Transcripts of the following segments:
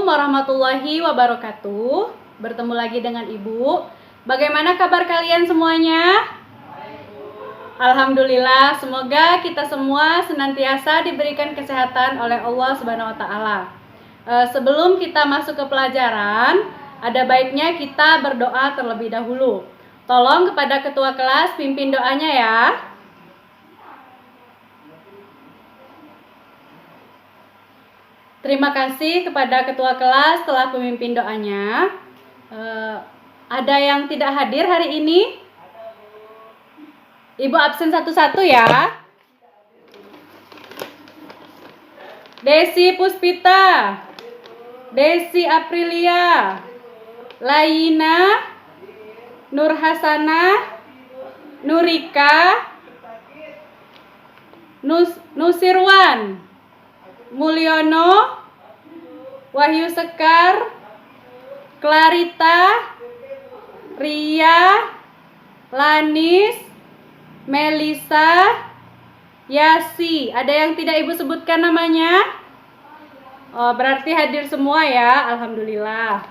Assalamualaikum warahmatullahi wabarakatuh. Bertemu lagi dengan Ibu. Bagaimana kabar kalian semuanya? Alhamdulillah, semoga kita semua senantiasa diberikan kesehatan oleh Allah Subhanahu wa taala. Sebelum kita masuk ke pelajaran, ada baiknya kita berdoa terlebih dahulu. Tolong kepada ketua kelas pimpin doanya ya. Terima kasih kepada ketua kelas telah memimpin doanya. Ada yang tidak hadir hari ini? Ibu absen satu-satu ya. Desi Puspita, Desi Aprilia, Layina, Nur Hasanah, Nurika, Nusirwan, Mulyono, Wahyu Sekar, Clarita, Ria, Lanis, Melisa, Yasi. Ada yang tidak Ibu sebutkan namanya? Oh, berarti hadir semua ya. Alhamdulillah.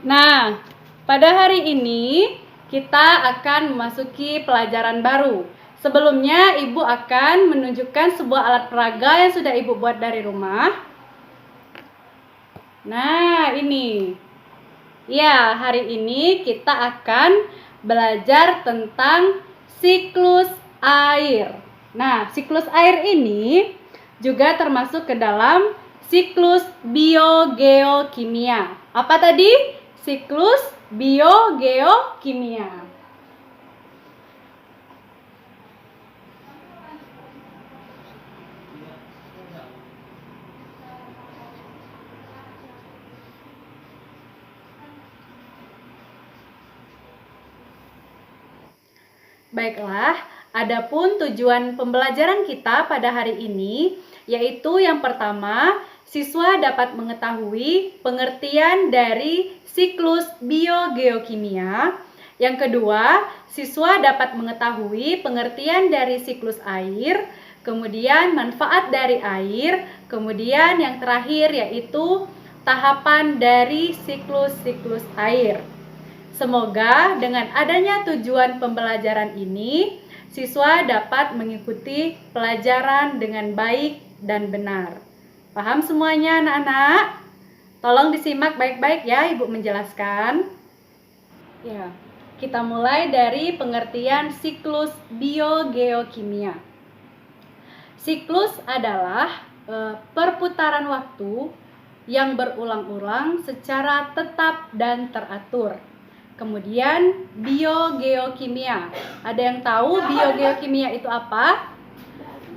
Nah, pada hari ini kita akan memasuki pelajaran baru. Sebelumnya Ibu akan menunjukkan sebuah alat peraga yang sudah Ibu buat dari rumah. Nah, ini. Ya, hari ini kita akan belajar tentang siklus air. Nah, siklus air ini juga termasuk ke dalam siklus biogeokimia. Apa tadi? Siklus biogeokimia. Baiklah, adapun tujuan pembelajaran kita pada hari ini yaitu yang pertama, siswa dapat mengetahui pengertian dari siklus biogeokimia. Yang kedua, siswa dapat mengetahui pengertian dari siklus air, kemudian manfaat dari air, kemudian yang terakhir yaitu tahapan dari siklus-siklus air. Semoga dengan adanya tujuan pembelajaran ini, siswa dapat mengikuti pelajaran dengan baik dan benar. Paham semuanya anak-anak? Tolong disimak baik-baik ya Ibu menjelaskan. Ya, kita mulai dari pengertian siklus biogeokimia. Siklus adalah perputaran waktu yang berulang-ulang secara tetap dan teratur. Kemudian biogeokimia. Ada yang tahu biogeokimia itu apa?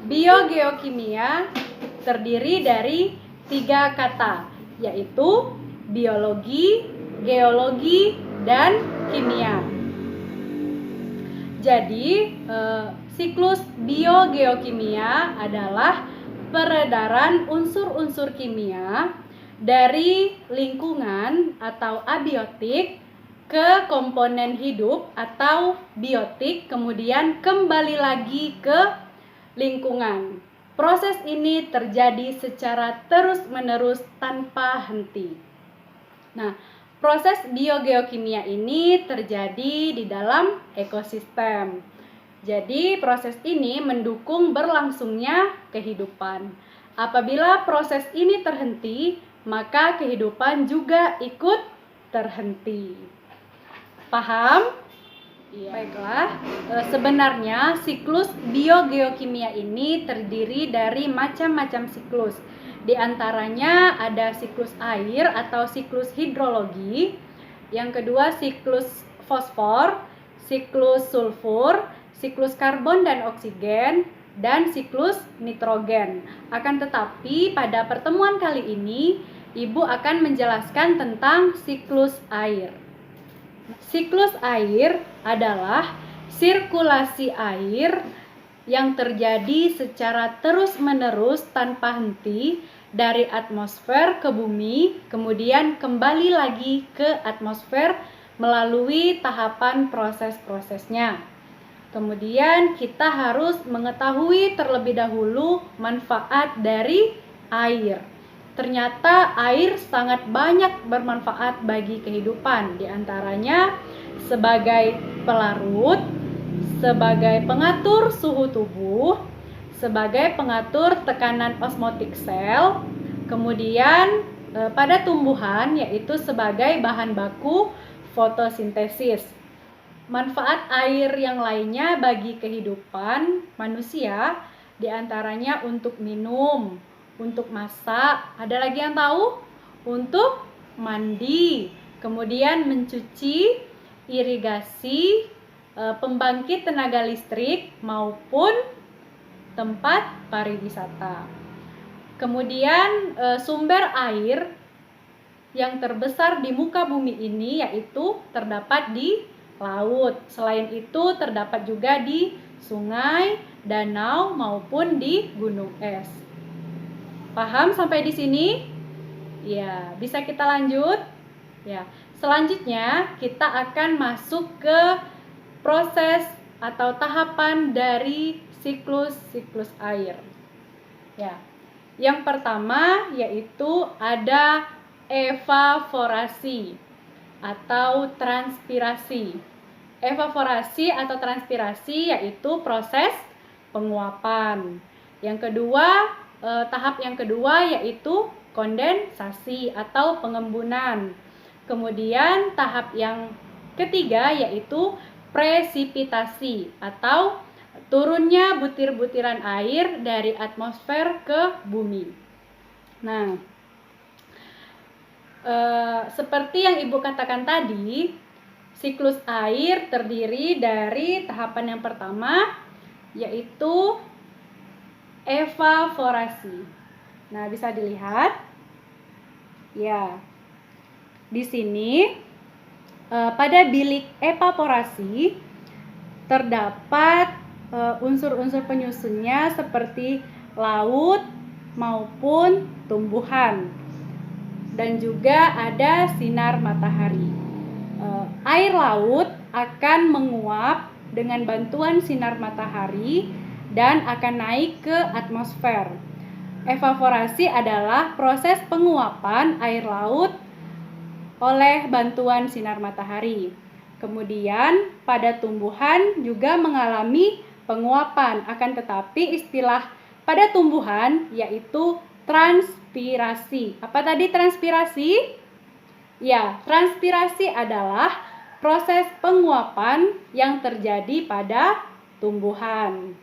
Biogeokimia terdiri dari 3 kata, yaitu biologi, geologi, dan kimia. Jadi, siklus biogeokimia adalah peredaran unsur-unsur kimia dari lingkungan atau abiotik ke komponen hidup atau biotik, kemudian kembali lagi ke lingkungan. Proses ini terjadi secara terus-menerus tanpa henti. Nah, proses biogeokimia ini terjadi di dalam ekosistem. Jadi, proses ini mendukung berlangsungnya kehidupan. Apabila proses ini terhenti, maka kehidupan juga ikut terhenti. Paham? Iya. Baiklah, sebenarnya siklus biogeokimia ini terdiri dari macam-macam siklus. Di antaranya ada siklus air atau siklus hidrologi. Yang kedua siklus fosfor, siklus sulfur, siklus karbon dan oksigen, dan siklus nitrogen. Akan tetapi pada pertemuan kali ini, Ibu akan menjelaskan tentang siklus air. Siklus air adalah sirkulasi air yang terjadi secara terus-menerus tanpa henti dari atmosfer ke bumi, kemudian kembali lagi ke atmosfer melalui tahapan proses-prosesnya. Kemudian kita harus mengetahui terlebih dahulu manfaat dari air. ternyata air sangat banyak bermanfaat bagi kehidupan. Di antaranya sebagai pelarut, sebagai pengatur suhu tubuh, sebagai pengatur tekanan osmotik sel, kemudian pada tumbuhan yaitu sebagai bahan baku fotosintesis. Manfaat air yang lainnya bagi kehidupan manusia diantaranya untuk minum, untuk masak, ada lagi yang tahu? Untuk mandi, kemudian mencuci, irigasi, pembangkit tenaga listrik maupun tempat pariwisata. Kemudian sumber air yang terbesar di muka bumi ini yaitu terdapat di laut. Selain itu terdapat juga di sungai, danau maupun di gunung es. Paham sampai di sini? Ya, bisa kita lanjut? Ya. Selanjutnya kita akan masuk ke proses atau tahapan dari siklus air. Ya. Yang pertama yaitu ada evaporasi atau transpirasi. Evaporasi atau transpirasi yaitu proses penguapan. Yang kedua, tahap yang kedua yaitu kondensasi atau pengembunan. Kemudian tahap yang ketiga yaitu presipitasi atau turunnya butir-butiran air dari atmosfer ke bumi. Nah, seperti yang Ibu katakan tadi, siklus air terdiri dari tahapan yang pertama yaitu evaporasi. Nah, bisa dilihat ya. Di sini pada bilik evaporasi terdapat unsur-unsur penyusunnya seperti laut maupun tumbuhan. Dan juga ada sinar matahari. Air laut akan menguap dengan bantuan sinar matahari dan akan naik ke atmosfer. Evaporasi adalah proses penguapan air laut oleh bantuan sinar matahari. Kemudian pada tumbuhan juga mengalami penguapan, akan tetapi istilah pada tumbuhan yaitu transpirasi. Apa tadi transpirasi? Ya, transpirasi adalah proses penguapan yang terjadi pada tumbuhan.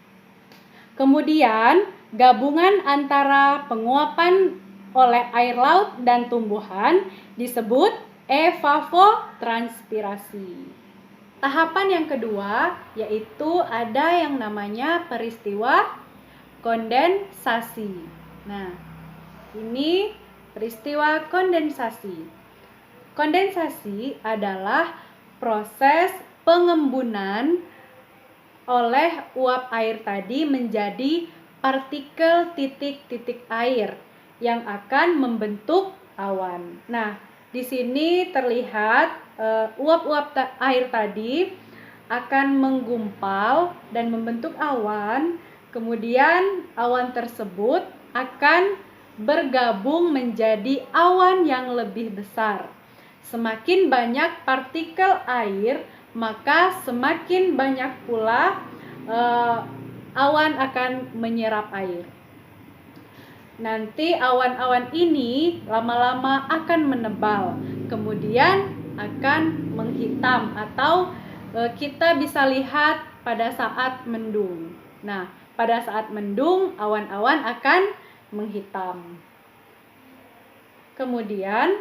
Kemudian, gabungan antara penguapan oleh air laut dan tumbuhan disebut evapotranspirasi. Tahapan yang kedua yaitu ada yang namanya peristiwa kondensasi. Nah, ini peristiwa kondensasi. Kondensasi adalah proses pengembunan oleh uap air tadi menjadi partikel titik-titik air yang akan membentuk awan. Nah, di sini terlihat uap-uap air tadi akan menggumpal dan membentuk awan. Kemudian awan tersebut akan bergabung menjadi awan yang lebih besar. Semakin banyak partikel air, maka semakin banyak pula awan akan menyerap air. Nanti awan-awan ini lama-lama akan menebal, kemudian akan menghitam atau kita bisa lihat pada saat mendung. Nah, pada saat mendung awan-awan akan menghitam. Kemudian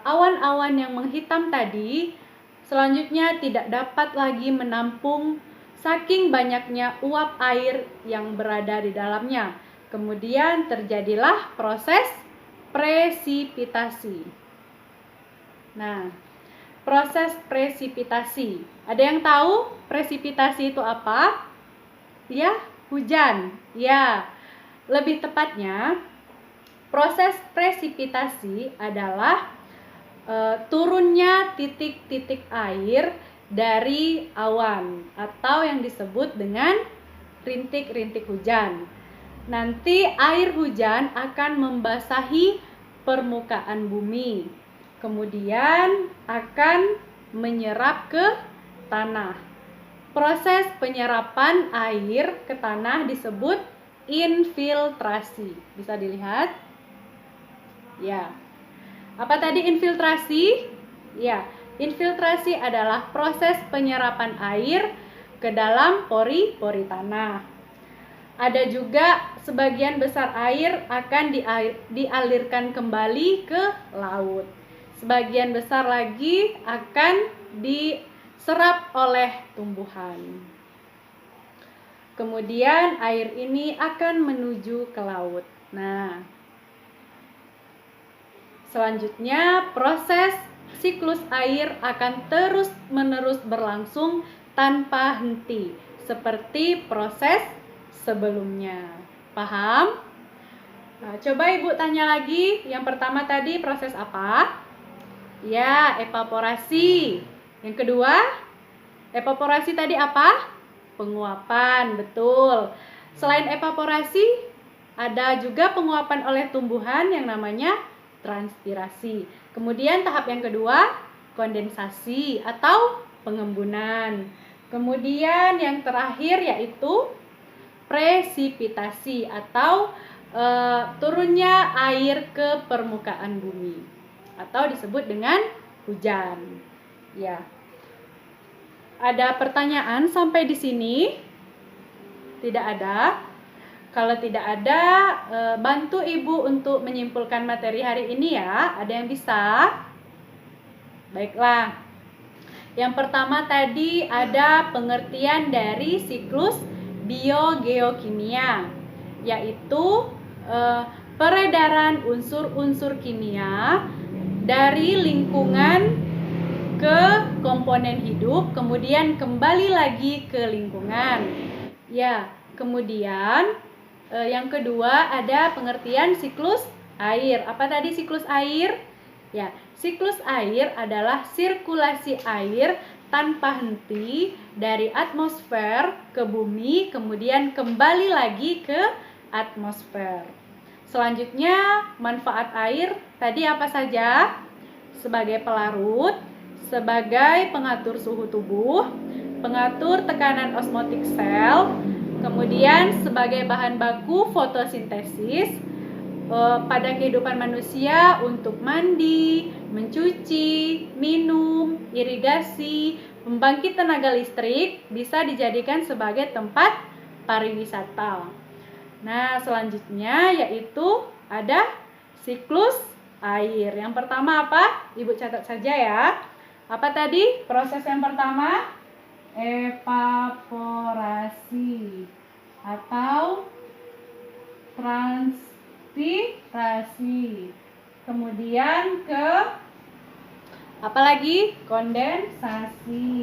awan-awan yang menghitam tadi selanjutnya tidak dapat lagi menampung saking banyaknya uap air yang berada di dalamnya. Kemudian terjadilah proses presipitasi. Nah, proses presipitasi. Ada yang tahu presipitasi itu apa? Ya, hujan. Ya. Lebih tepatnya, proses presipitasi adalah turunnya titik-titik air dari awan atau yang disebut dengan rintik-rintik hujan. Nanti air hujan akan membasahi permukaan bumi. Kemudian akan menyerap ke tanah. Proses penyerapan air ke tanah disebut infiltrasi. Bisa dilihat? Ya. Apa tadi infiltrasi? Ya, infiltrasi adalah proses penyerapan air ke dalam pori-pori tanah. Ada juga sebagian besar air akan dialirkan kembali ke laut. Sebagian besar lagi akan diserap oleh tumbuhan. Kemudian air ini akan menuju ke laut. Nah, selanjutnya proses siklus air akan terus-menerus berlangsung tanpa henti, seperti proses sebelumnya. Paham? Nah, coba Ibu tanya lagi, yang pertama tadi proses apa? Ya, evaporasi. Yang kedua, evaporasi tadi apa? Penguapan, betul. Selain evaporasi, ada juga penguapan oleh tumbuhan yang namanya transpirasi. Kemudian tahap yang kedua, kondensasi atau pengembunan. Kemudian yang terakhir yaitu presipitasi atau turunnya air ke permukaan bumi atau disebut dengan hujan. Ya. Ada pertanyaan sampai di sini? Tidak ada? Kalau tidak ada, bantu Ibu untuk menyimpulkan materi hari ini ya. Ada yang bisa? Baiklah. Yang pertama tadi ada pengertian dari siklus biogeokimia, yaitu peredaran unsur-unsur kimia dari lingkungan ke komponen hidup, kemudian kembali lagi ke lingkungan. Ya, kemudian yang kedua ada pengertian siklus air. Apa tadi siklus air? Ya, siklus air adalah sirkulasi air tanpa henti dari atmosfer ke bumi, kemudian kembali lagi ke atmosfer. Selanjutnya, manfaat air tadi apa saja? Sebagai pelarut, sebagai pengatur suhu tubuh, pengatur tekanan osmotik sel, kemudian sebagai bahan baku fotosintesis pada kehidupan manusia untuk mandi, mencuci, minum, irigasi, pembangkit tenaga listrik, bisa dijadikan sebagai tempat pariwisata. Nah, selanjutnya yaitu ada siklus air. Yang pertama apa? Ibu catat saja ya. Apa tadi proses yang pertama? Evaporasi atau transpirasi. Kemudian ke apa lagi? Kondensasi.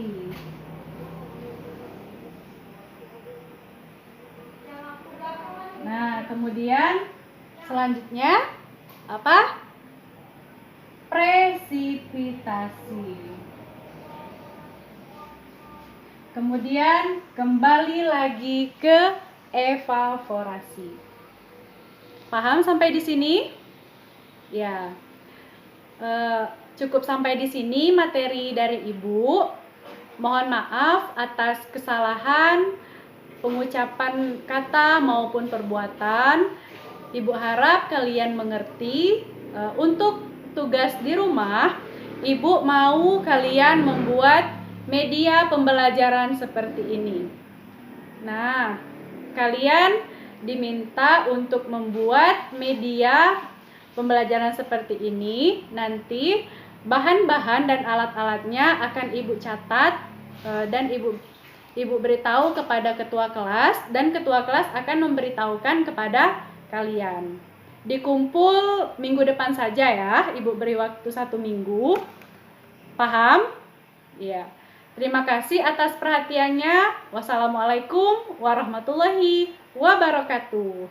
Nah, kemudian selanjutnya apa? Presipitasi. Kemudian kembali lagi ke evaporasi. Paham sampai di sini? Ya. Cukup sampai di sini materi dari Ibu. Mohon maaf atas kesalahan pengucapan kata maupun perbuatan. Ibu harap kalian mengerti. Untuk tugas di rumah, Ibu mau kalian membuat media pembelajaran seperti ini. Nah, kalian diminta untuk membuat media pembelajaran seperti ini. Nanti bahan-bahan dan alat-alatnya akan Ibu catat dan Ibu beritahu kepada ketua kelas, dan ketua kelas akan memberitahukan kepada kalian. Dikumpul minggu depan saja ya. Ibu beri waktu 1 minggu. Paham? Iya. Terima kasih atas perhatiannya. Wassalamualaikum warahmatullahi wabarakatuh.